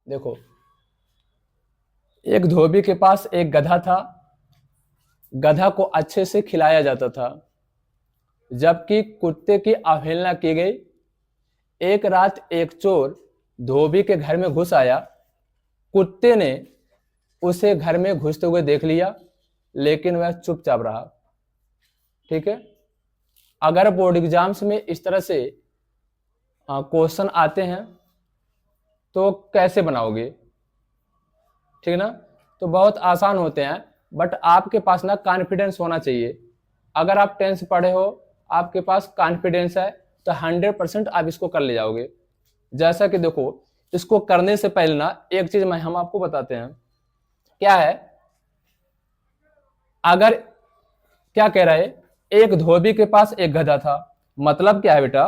देखो, एक धोबी के पास एक गधा था। गधा को अच्छे से खिलाया जाता था, जबकि कुत्ते की अवहेलना की गई। एक रात एक चोर धोबी के घर में घुस आया। कुत्ते ने उसे घर में घुसते हुए देख लिया, लेकिन वह चुपचाप रहा। ठीक है। अगर बोर्ड एग्जाम्स में इस तरह से क्वेश्चन आते हैं तो कैसे बनाओगे? ठीक ना। तो बहुत आसान होते हैं, बट आपके पास ना कॉन्फिडेंस होना चाहिए। अगर आप 10th पढ़े हो, आपके पास कॉन्फिडेंस है, तो 100% आप इसको कर ले जाओगे। जैसा कि देखो, इसको करने से पहले ना एक चीज हम आपको बताते हैं। क्या है? अगर क्या कह रहा है, एक धोबी के पास एक गधा था। मतलब क्या है बेटा?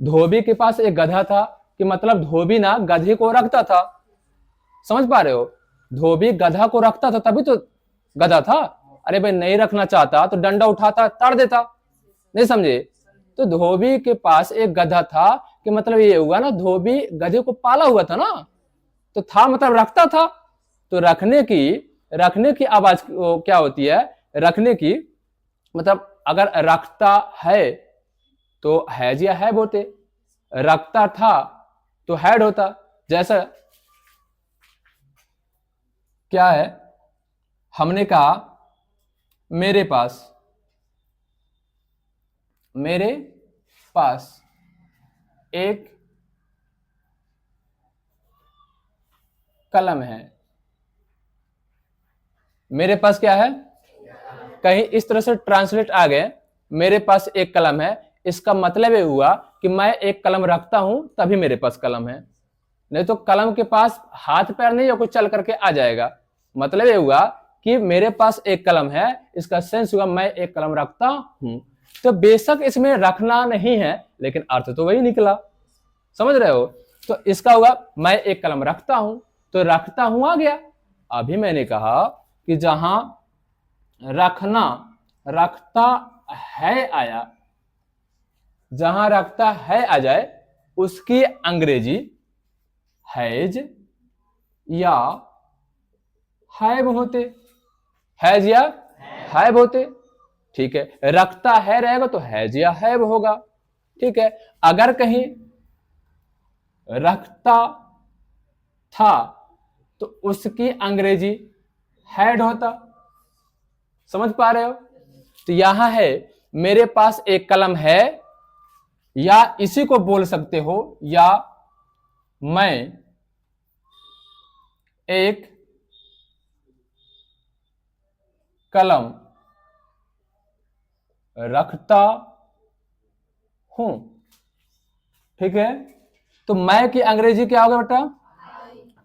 धोबी के पास एक गधा था कि मतलब धोबी ना गधे को रखता था। समझ पा रहे हो? धोबी गधा को रखता था तभी तो गधा था। अरे भाई, नहीं रखना चाहता तो डंडा उठाता, ताड़ देता। नहीं समझे? तो धोबी के पास एक गधा था कि मतलब ये हुआ ना, धोबी गधे को पाला हुआ था ना, तो था मतलब रखता था। तो रखने की आवाज क्या होती है? रखने की मतलब अगर रखता है तो हैज या हैव होते, रखता था तो हैड होता। जैसा क्या है, हमने कहा मेरे पास एक कलम है। मेरे पास क्या है? कहीं इस तरह से ट्रांसलेट आ गए, मेरे पास एक कलम है। इसका मतलब ये हुआ कि मैं एक कलम रखता हूं तभी मेरे पास कलम है। नहीं तो कलम के पास हाथ पैर नहीं है, कुछ चल करके आ जाएगा। मतलब ये हुआ कि मेरे पास एक कलम है, इसका सेंस हुआ मैं एक कलम रखता हूं। तो बेशक इसमें रखना नहीं है, लेकिन अर्थ तो वही निकला। समझ रहे हो? तो इसका हुआ मैं एक कलम रखता हूं, तो रखता हूं आ गया। अभी मैंने कहा कि जहां रखना रखता है आया, जहां रखता है आ जाए, उसकी अंग्रेजी हैज या हैव होते। हैज या हैव होते। ठीक है। रखता है रहेगा तो हैज या हैव होगा। ठीक है। अगर कहीं रखता था तो उसकी अंग्रेजी हैड होता। समझ पा रहे हो? तो यहां है मेरे पास एक कलम है, या इसी को बोल सकते हो, या मैं एक कलम रखता हूं। ठीक है। तो मैं की अंग्रेजी क्या होगा बेटा?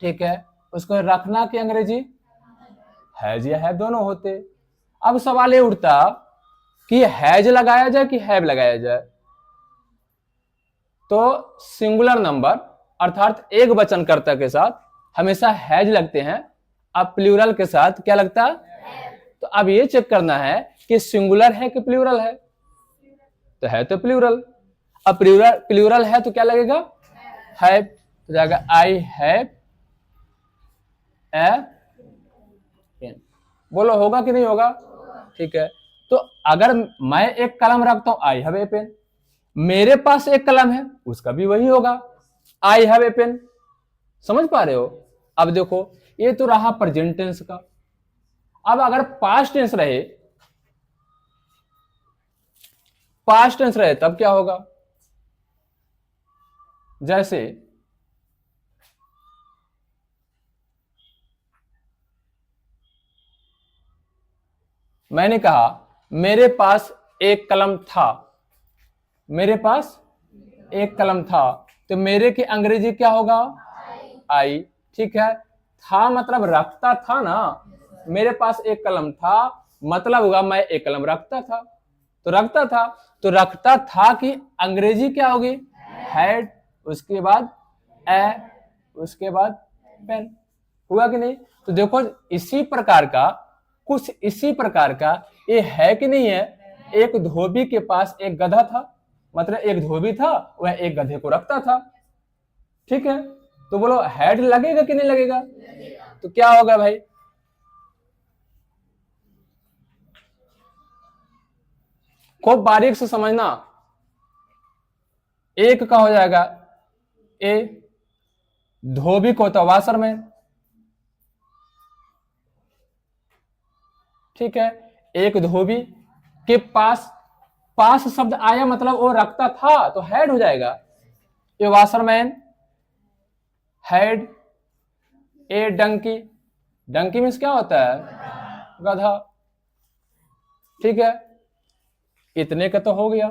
ठीक है। उसको रखना की अंग्रेजी हैज या हैव दोनों होते। अब सवाल ये उठता कि हैज लगाया जाए कि हैव लगाया जाए। तो सिंगुलर नंबर अर्थात एक वचनकर्ता के साथ हमेशा हैज लगते हैं। अब प्लूरल के साथ क्या लगता है? तो अब ये चेक करना है कि सिंगुलर है कि प्लूरल है। तो है तो प्लूरल। अब प्लूरल है तो क्या लगेगा? हैव। तो जाएगा आई हैव ए पेन। बोलो होगा कि नहीं होगा? ठीक है। तो अगर मैं एक कलम रखता हूं, आई हैव ए पेन, मेरे पास एक कलम है, उसका भी वही होगा, आई हैव ए पेन। समझ पा रहे हो? अब देखो, ये तो रहा प्रेजेंट टेंस का। अब अगर पास्ट टेंस रहे तब क्या होगा? जैसे मैंने कहा मेरे पास एक कलम था। मेरे पास एक कलम था, तो मेरे की अंग्रेजी क्या होगा? आई। ठीक है। था मतलब रखता था ना। मेरे पास एक कलम था मतलब होगा मैं एक कलम रखता था। तो रखता था, तो रखता था कि अंग्रेजी क्या होगी? हैड। उसके बाद ए, उसके बाद पेन। हुआ कि नहीं? तो देखो, इसी प्रकार का ये है कि नहीं है? एक धोबी के पास एक गधा था, मतलब एक धोबी था, वह एक गधे को रखता था। ठीक है। तो बोलो हेड लगेगा कि नहीं लगेगा? तो क्या होगा भाई? खूब बारीक से समझना। एक का हो जाएगा ए, धोबी को होता वाशरमैन, ठीक है। एक धोबी के पास, पास शब्द आया मतलब वो रखता था तो हेड हो जाएगा। ए वाशरमैन, हेड। ए डंकी, डंकी मीन्स क्या होता है? गधा, ठीक है। इतने का तो हो गया।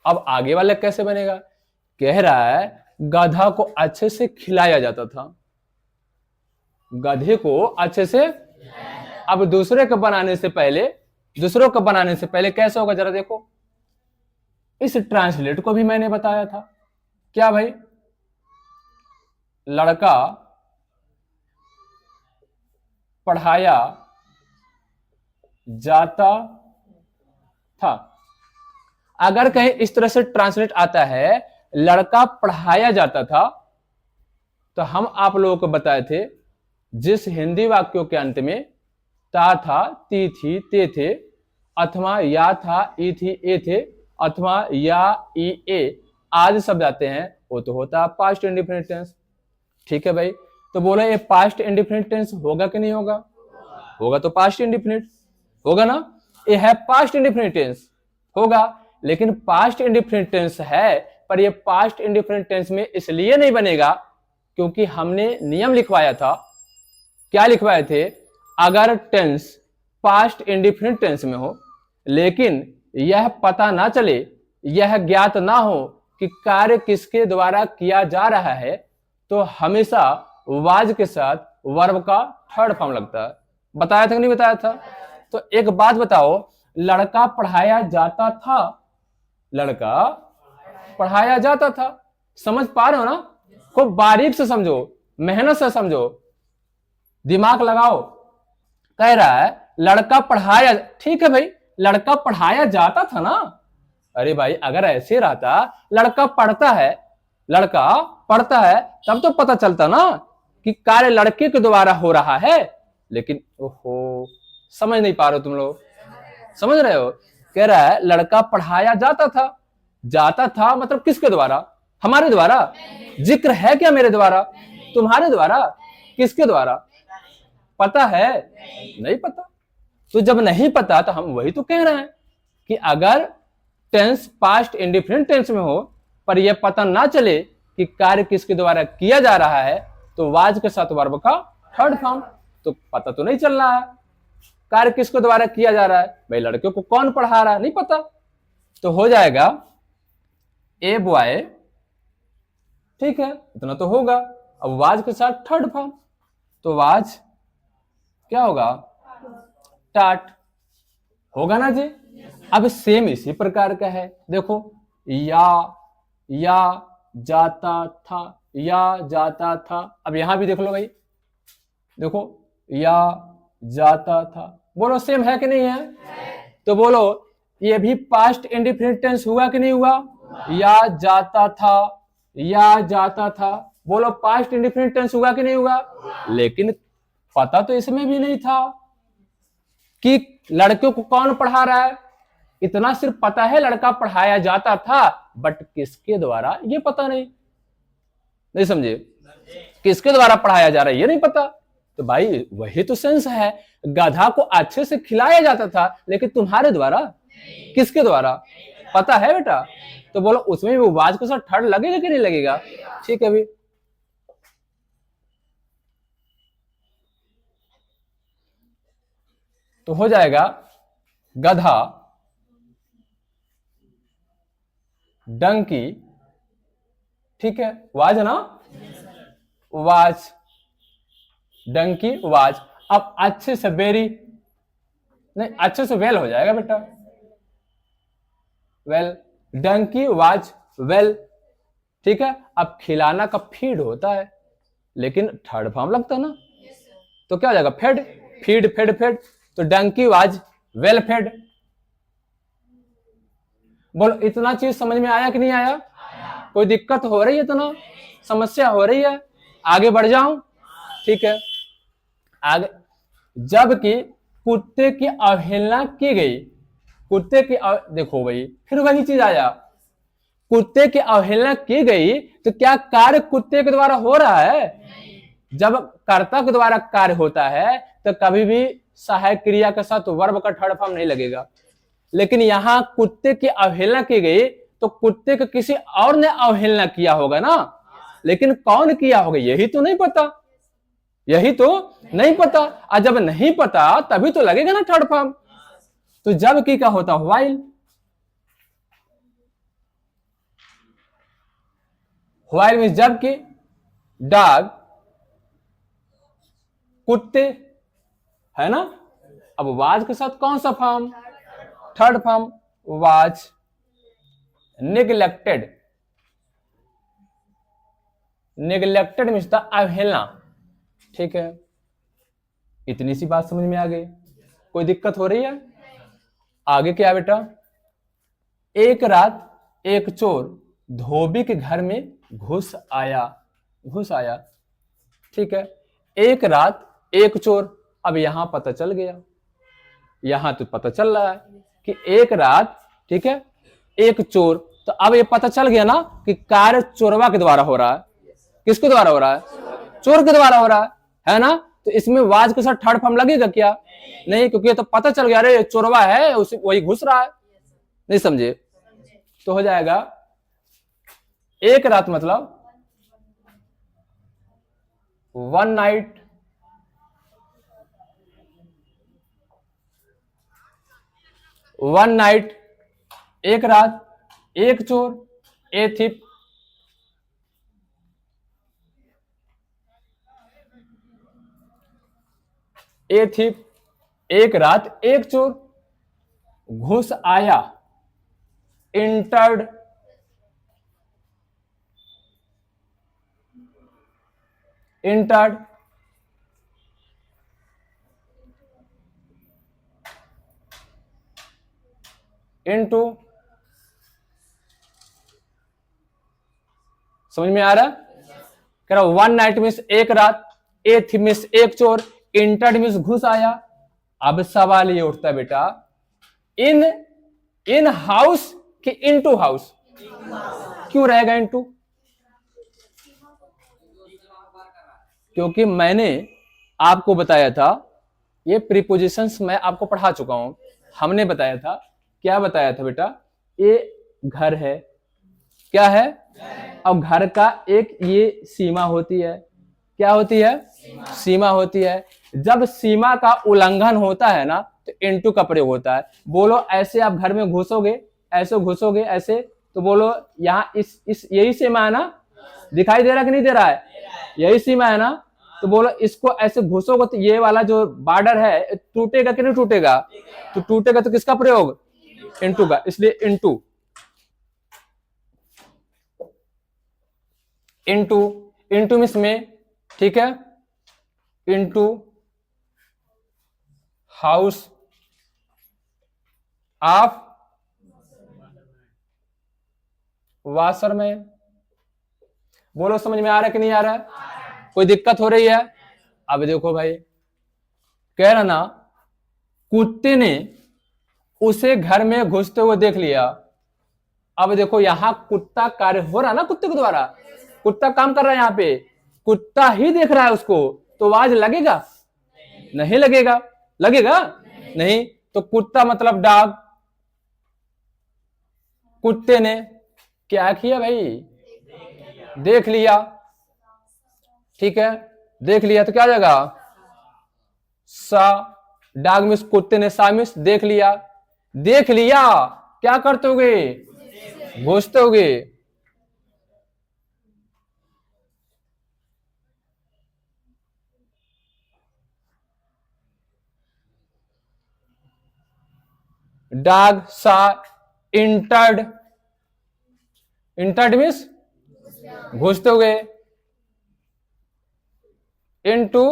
अब आगे वाले कैसे बनेगा? कह रहा है गधा को अच्छे से खिलाया जाता था, गधे को अच्छे से। अब दूसरे को बनाने से पहले, दूसरों को बनाने से पहले कैसे होगा जरा देखो। इस ट्रांसलेट को भी मैंने बताया था। क्या भाई? लड़का पढ़ाया जाता था। अगर कहीं इस तरह से ट्रांसलेट आता है लड़का पढ़ाया जाता था, तो हम आप लोगों को बताए थे जिस हिंदी वाक्यों के अंत में ता था, ती थी, ते थे, अथवा या था, ई थी, ए थे, अथवा या, ई, ए आदि शब्द आते हैं, वो तो होता है पास्ट इंडिफिनिट टेंस। ठीक है भाई, तो बोलो ये पास्ट इंडिफिनिट टेंस होगा कि नहीं होगा? होगा तो पास्ट इंडिफिनिट होगा ना। ये है पास्ट इंडिफिनिट टेंस, होगा। लेकिन पास्ट इंडिफिनिट टेंस है, पर ये पास्ट इंडिफिनिट टेंस में इसलिए नहीं बनेगा क्योंकि हमने नियम लिखवाया था। क्या लिखवाए थे? अगर टेंस पास्ट इंडिफिनिट टेंस में हो लेकिन यह पता ना चले, यह ज्ञात ना हो कि कार्य किसके द्वारा किया जा रहा है, तो हमेशा वाज के साथ वर्ब का थर्ड फॉर्म लगता है। बताया था कि नहीं बताया था? तो एक बात बताओ, लड़का पढ़ाया जाता था, लड़का पढ़ाया जाता था, समझ पा रहे हो ना? खूब बारीक से समझो, मेहनत से समझो, दिमाग लगाओ। कह रहा है लड़का पढ़ाया, ठीक है भाई, लड़का पढ़ाया जाता था ना। अरे भाई अगर ऐसे रहता, लड़का पढ़ता है, लड़का पढ़ता है, तब तो पता चलता ना कि कार्य लड़के के द्वारा हो रहा है। लेकिन ओहो, समझ नहीं पा रहे हो तुम लोग, समझ रहे हो? कह रहा है लड़का पढ़ाया जाता था, जाता था मतलब किसके द्वारा? हमारे द्वारा। जिक्र है क्या मेरे द्वारा? तुम्हारे द्वारा। किसके द्वारा? पता है? नहीं पता। तो जब नहीं पता तो हम वही तो कह रहे हैं कि अगर टेंस पास्ट इंडिफिनिट टेंस में हो पर यह पता ना चले कि कार्य किसके द्वारा किया जा रहा है, तो वाज के साथ वर्ब का थर्ड फॉर्म, तो पता तो नहीं चल रहा है कार्य किसके द्वारा किया जा रहा है। भाई लड़के को कौन पढ़ा रहा है नहीं पता, तो हो जाएगा ए बॉय, ठीक है, इतना तो होगा। अब वाज के साथ थर्ड फॉर्म, तो वाज क्या होगा? टाट होगा ना जी। अब सेम इसी प्रकार का है, देखो या जाता था, या जाता था। अब यहां भी देख लो भाई, देखो या जाता था, बोलो सेम है कि नहीं है? तो बोलो ये भी पास्ट इंडिफिनिट टेंस हुआ कि नहीं हुआ? या जाता था, या जाता था, बोलो पास्ट इंडिफिनिट टेंस हुआ कि नहीं हुआ? लेकिन पता तो इसमें भी नहीं था कि लड़के को कौन पढ़ा रहा है। इतना सिर्फ पता है लड़का पढ़ाया जाता था, बट किसके द्वारा ये पता नहीं। नहीं समझे? किसके द्वारा पढ़ाया जा रहा है ये नहीं पता। तो भाई वही तो सेंस है, गधा को अच्छे से खिलाया जाता था लेकिन तुम्हारे द्वारा, किसके द्वारा? पता है बेटा। तो बोलो उसमें भी वाज के साथ थर्ड लगेगा कि नहीं लगेगा? ठीक है अभी तो हो जाएगा गधा, डंकी, ठीक है, वाज है ना, वाज, डंकी, वाज। अब अच्छे से बेरी, नहीं अच्छे से वेल हो जाएगा बेटा, वेल, डंकी वाज वेल, ठीक है। अब खिलाना का फीड होता है लेकिन थर्ड फॉर्म लगता है ना, तो क्या हो जाएगा? Fade, feed, fade, fade. तो डंकी वाज वेल फेड। बोलो इतना चीज समझ में आया कि नहीं आया? कोई दिक्कत हो रही है? तो ना समस्या हो रही है? आगे बढ़ जाऊं? ठीक है, आगे। जबकि कुत्ते की अवहेलना की गई, देखो भाई फिर वही चीज आया, कुत्ते की अवहेलना की गई तो क्या कार्य कुत्ते के द्वारा हो रहा है? जब कर्ता के द्वारा कार्य होता है तो कभी भी सहायक क्रिया के साथ वर्ब का थर्ड फॉर्म नहीं लगेगा। लेकिन यहां कुत्ते की अवहेलना की गई तो कुत्ते को किसी और ने अवहेलना किया होगा ना, लेकिन कौन किया होगा यही तो नहीं पता, यही तो नहीं पता। और जब नहीं पता तभी तो लगेगा ना थर्ड फॉर्म। तो जब की क्या होता व्हाइल, व्हाइल मीन्स जब की, डॉग कुत्ते, है ना। अब वाज के साथ कौन सा form? Third form, was neglected, neglected means the अवहेलना। ठीक है, इतनी सी बात समझ में आ गई? कोई दिक्कत हो रही है? आगे क्या बेटा? एक रात एक चोर धोबी के घर में घुस आया, घुस आया। ठीक है, एक रात एक चोर। अब यहां पता चल गया, यहां तो पता चल रहा है कि एक रात, ठीक है, एक चोर। तो अब ये पता चल गया ना कि कार्य चोरवा के द्वारा हो रहा है। किसके द्वारा हो रहा है? चोर के द्वारा हो रहा है ना। तो इसमें वाज के साथ थर्ड फॉर्म लगेगा क्या? नहीं, क्योंकि ये तो पता चल गया, अरे चोरवा है, उसी वही घुस रहा है। नहीं समझे? तो हो जाएगा एक रात मतलब वन नाइट, वन नाइट, एक रात, एक चोर, ए थिप। ए थिप, एक रात एक चोर, घुस आया, इंटर्ड, इंटर्ड, इनटू। समझ में आ रहा है? कह रहा वन नाइट मीन्स एक रात, ए थिप मीन्स एक चोर, इंटर्ड मीन्स घुस आया। अब सवाल ये उठता है बेटा, इन इन हाउस कि इनटू हाउस? क्यों रहेगा इनटू? क्योंकि मैंने आपको बताया था, ये प्रीपोजिशंस मैं आपको पढ़ा चुका हूं। हमने बताया था, क्या बताया था बेटा? ये घर है, क्या है? अब घर का एक ये सीमा होती है, क्या होती है? सीमा होती है। जब सीमा का उल्लंघन होता है ना तो इनटू का प्रयोग होता है। बोलो ऐसे आप घर में घुसोगे, ऐसे घुसोगे ऐसे, तो बोलो यहाँ इस यही सीमा है ना, दिखाई दे रहा कि नहीं दे रहा है? यही सीमा है ना। तो बोलो इसको ऐसे घुसोगे तो ये वाला जो बॉर्डर है टूटेगा कि नहीं टूटेगा? तो टूटेगा तो किसका प्रयोग? इनटू का। इसलिए इनटू, इनटू, इनटू मीन्स में, ठीक है, इनटू हाउस ऑफ वाशरमैन। बोलो समझ में आ रहा है कि नहीं आ रहा है? कोई दिक्कत हो रही है? अब देखो भाई, कह रहा ना कुत्ते ने उसे घर में घुसते हुए देख लिया। अब देखो यहां कुत्ता कार्य हो रहा है ना कुत्ते के द्वारा, कुत्ता काम कर रहा है, यहां पे कुत्ता ही देख रहा है उसको, तो आवाज लगेगा? नहीं लगेगा। लगेगा? नहीं। तो कुत्ता मतलब डॉग, कुत्ते ने क्या किया भाई? देख लिया। ठीक है, देख लिया तो क्या हो जाएगा? सा, डॉग मिस कुत्ते ने, सा मिस देख लिया। देख लिया क्या करते होगे? घुसते होगे। डॉग सा इंटर्ड, इंटर्ड मीन्स घुसते हुए, इनटू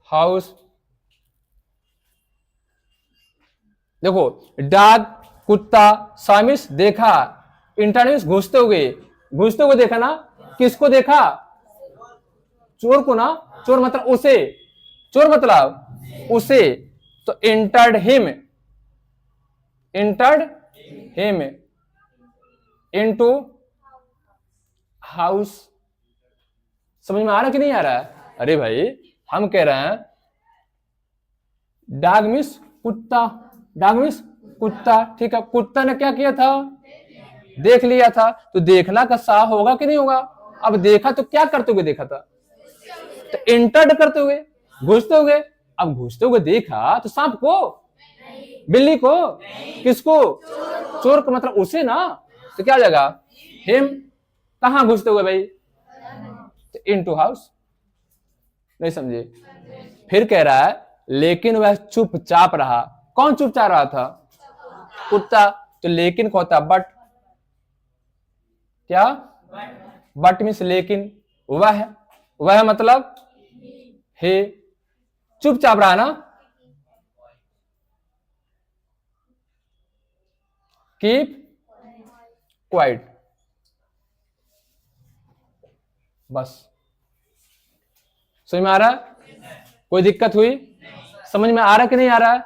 हाउस। देखो डॉग कुत्ता, सामिस देखा, इंटर्ड मीन्स घुसते हुए देखा ना। किसको देखा? चोर को ना। चोर मतलब उसे, चोर मतलब उसे। तो इंटर्ड हिम इनटू हाउस। समझ में आ रहा कि नहीं आ रहा है? अरे भाई हम कह रहे हैं डॉग मीन्स कुत्ता, डॉग मीन्स कुत्ता, ठीक है। कुत्ता ने क्या किया था? देख लिया था। तो देखना का सा होगा कि नहीं होगा? अब देखा तो क्या करते हुए देखा था? तो इंटर्ड करते हुए, घुसते हुए। अब घुसते हुए देखा तो सांप को, बिल्ली को, किसको? चोर को मतलब उसे ना। तो क्या हो जाएगा? हिम। कहां घुसते हुए भाई? तो इनटू हाउस। नहीं समझे? फिर कह रहा है लेकिन वह चुपचाप रहा। कौन चुपचाप रहा था? कुत्ता। तो लेकिन को होता बट। क्या? बट मीन्स लेकिन। वह मतलब हे। चुपचाप रहा ना। Keep quiet. बस। समझ में आ रहा है? कोई दिक्कत हुई? समझ में आ रहा कि नहीं आ रहा है?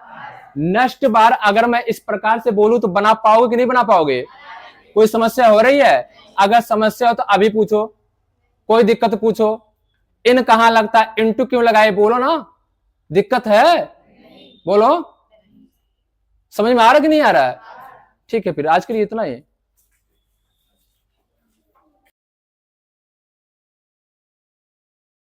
नेक्स्ट बार अगर मैं इस प्रकार से बोलूं तो बना पाओगे कि नहीं बना पाओगे? कोई समस्या हो रही है? अगर समस्या हो तो अभी पूछो, कोई दिक्कत पूछो। इन कहां लगता है? इनटू क्यों लगाए? बोलो ना। दिक्कत है? बोलो। समझ में आ रहा कि नहीं आ रहा है? ठीक है, फिर आज के लिए इतना ही।